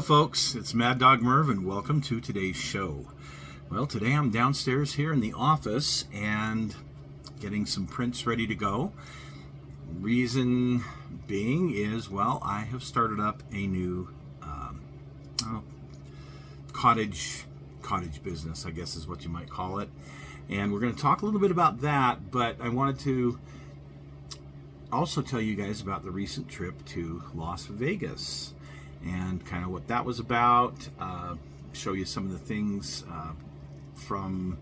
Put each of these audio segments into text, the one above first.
folks, it's Mad Dog Merv, and welcome to today's show. Well, today I'm downstairs here in the office and getting some prints ready to go. Reason being is, well, I have started up a new cottage business, I guess is what you might call it. And we're going to talk a little bit about that, but I wanted to also tell you guys about the recent trip to Las Vegas and kind of what that was about, show you some of the things from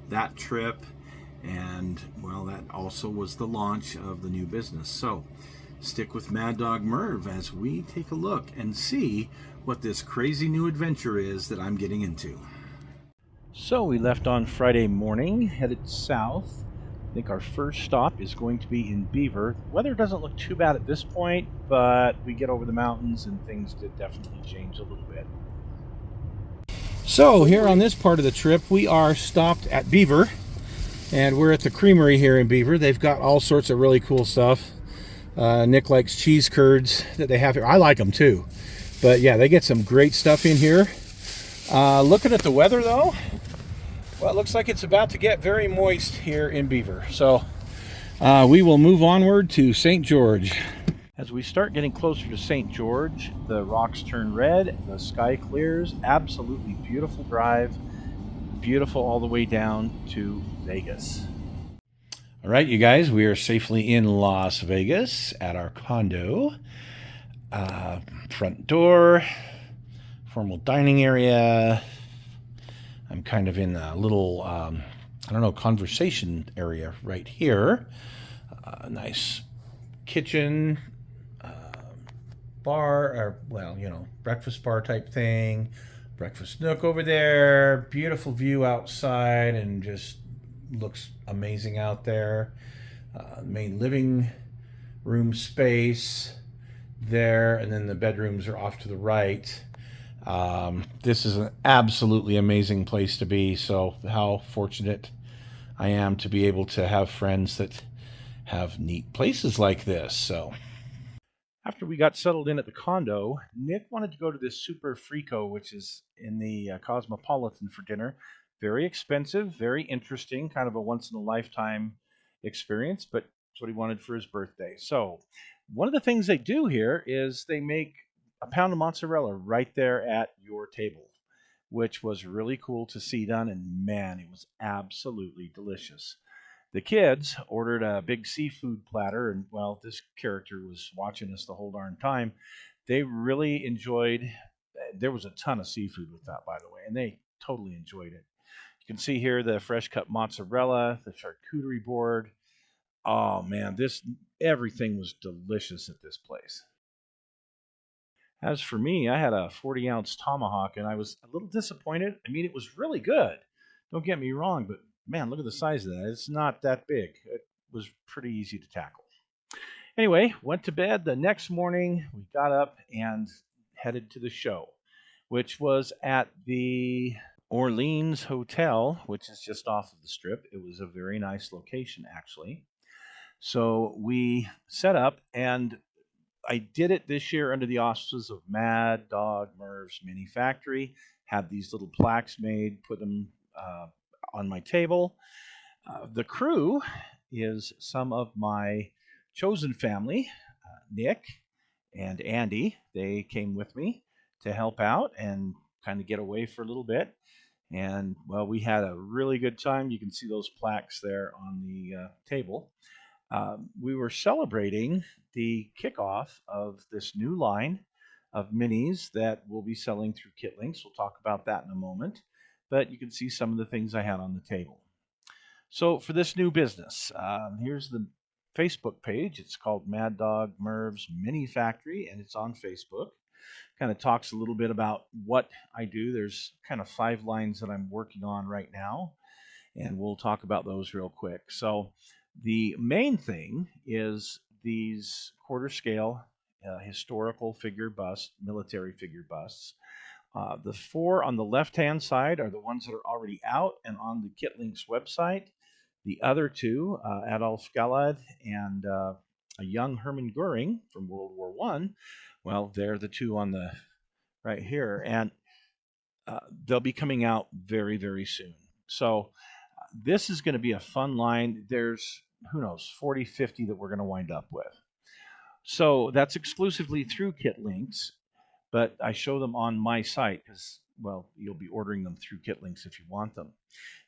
that trip, and well, that also was the launch of the new business. So stick with Mad Dog Merv as we take a look and see what this crazy new adventure is that I'm getting into. So we left on Friday morning, headed south. I think our first stop is going to be in Beaver. Weather doesn't look too bad at this point, but we get over the mountains and things did definitely change a little bit. So here on this part of the trip, we are stopped at Beaver, and we're at the creamery here in Beaver. They've got all sorts of really cool stuff. Nick likes cheese curds that they have here. I like them too, but yeah, they get some great stuff in here. Looking at the weather though, well, it looks like it's about to get very moist here in Beaver. So we will move onward to St. George. As we start getting closer to St. George, the rocks turn red, the sky clears. Absolutely beautiful drive. Beautiful all the way down to Vegas. All right, you guys, we are safely in Las Vegas at our condo. Front door, formal dining area. I'm kind of in a little, conversation area right here. Nice kitchen, bar, breakfast bar type thing. Breakfast nook over there. Beautiful view outside and just looks amazing out there. Main living room space there, and then the bedrooms are off to the right. This is an absolutely amazing place to be, so how fortunate I am to be able to have friends that have neat places like this. So after we got settled in at the condo, Nick wanted to go to this Super Frico, which is in the Cosmopolitan, for dinner. Very expensive, very interesting, kind of a once-in-a-lifetime experience, but it's what he wanted for his birthday. So one of the things they do here is they make a pound of mozzarella right there at your table, which was really cool to see done, and man, it was absolutely delicious. The kids ordered a big seafood platter, and well, this character was watching us the whole darn time. They really enjoyed, there was a ton of seafood with that, by the way, and they totally enjoyed it. You can see here the fresh cut mozzarella, the charcuterie board. Oh man, everything was delicious at this place. As for me, I had a 40-ounce tomahawk, and I was a little disappointed. I mean, it was really good. Don't get me wrong, but man, look at the size of that. It's not that big. It was pretty easy to tackle. Anyway, went to bed. The next morning, we got up and headed to the show, which was at the Orleans Hotel, which is just off of the Strip. It was a very nice location, actually. So we set up, and I did it this year under the auspices of Mad Dog Merv's Mini Factory. Had these little plaques made, put them on my table. The crew is some of my chosen family, Nick and Andy. They came with me to help out and kind of get away for a little bit. And, well, we had a really good time. You can see those plaques there on the table. We were celebrating the kickoff of this new line of minis that we'll be selling through KitLinks. We'll talk about that in a moment. But you can see some of the things I had on the table. So for this new business, here's the Facebook page. It's called Mad Dog Merv's Mini Factory, and it's on Facebook. Kind of talks a little bit about what I do. There's kind of 5 lines that I'm working on right now, and we'll talk about those real quick. So the main thing is these quarter scale historical figure busts, military figure busts. The 4 on the left-hand side are the ones that are already out and on the KitLinks website. The other 2, Adolf Galad and a young Hermann Goering from World War I, well, they're the 2 on the right here, and they'll be coming out very, very soon. So this is going to be a fun line. There's, who knows, 40, 50 that we're going to wind up with. So that's exclusively through Kit Links, but I show them on my site because, well, you'll be ordering them through Kit Links if you want them.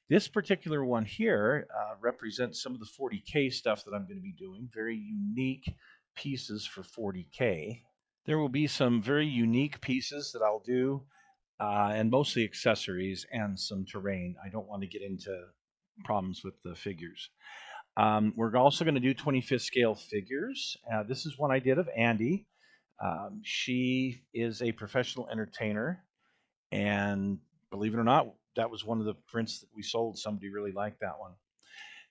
This particular one here represents some of the 40K stuff that I'm going to be doing, very unique pieces for 40K. There will be some very unique pieces that I'll do, and mostly accessories and some terrain. I don't want to get into problems with the figures. We're also going to do 25th scale figures. This is one I did of Andy. She is a professional entertainer, and believe it or not, that was one of the prints that we sold. Somebody really liked that one.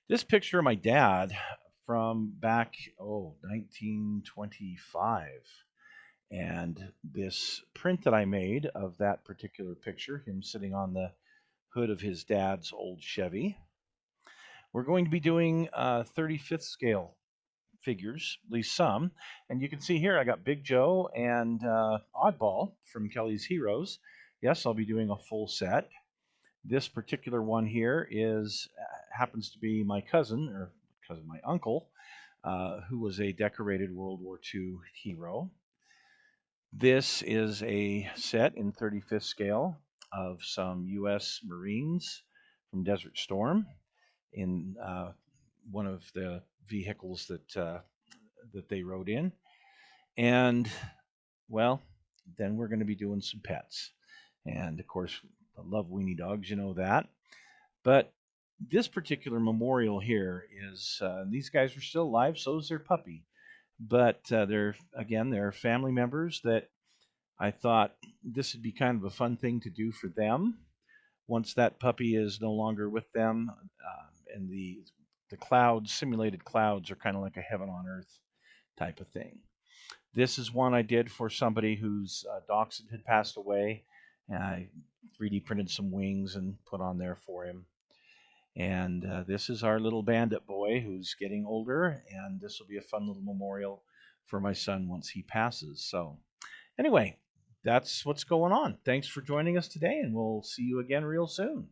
This picture of my dad from back, 1925. And this print that I made of that particular picture, him sitting on the hood of his dad's old Chevy. We're going to be doing 35th scale figures, at least some. And you can see here I got Big Joe and Oddball from Kelly's Heroes. Yes, I'll be doing a full set. This particular one here happens to be my cousin, or cousin, my uncle, who was a decorated World War II hero. This is a set in 35th scale of some U.S. Marines from Desert Storm in one of the vehicles that they rode in. And, well, then we're going to be doing some pets. And, of course, I love weenie dogs, you know that. But this particular memorial here is, these guys are still alive, so is their puppy. But they're family members that I thought this would be kind of a fun thing to do for them once that puppy is no longer with them. And the clouds, simulated clouds, are kind of like a heaven on earth type of thing. This is one I did for somebody whose dachshund had passed away. And I 3D printed some wings and put on there for him. And this is our little bandit boy who's getting older, and this will be a fun little memorial for my son once he passes. So anyway, that's what's going on. Thanks for joining us today, and we'll see you again real soon.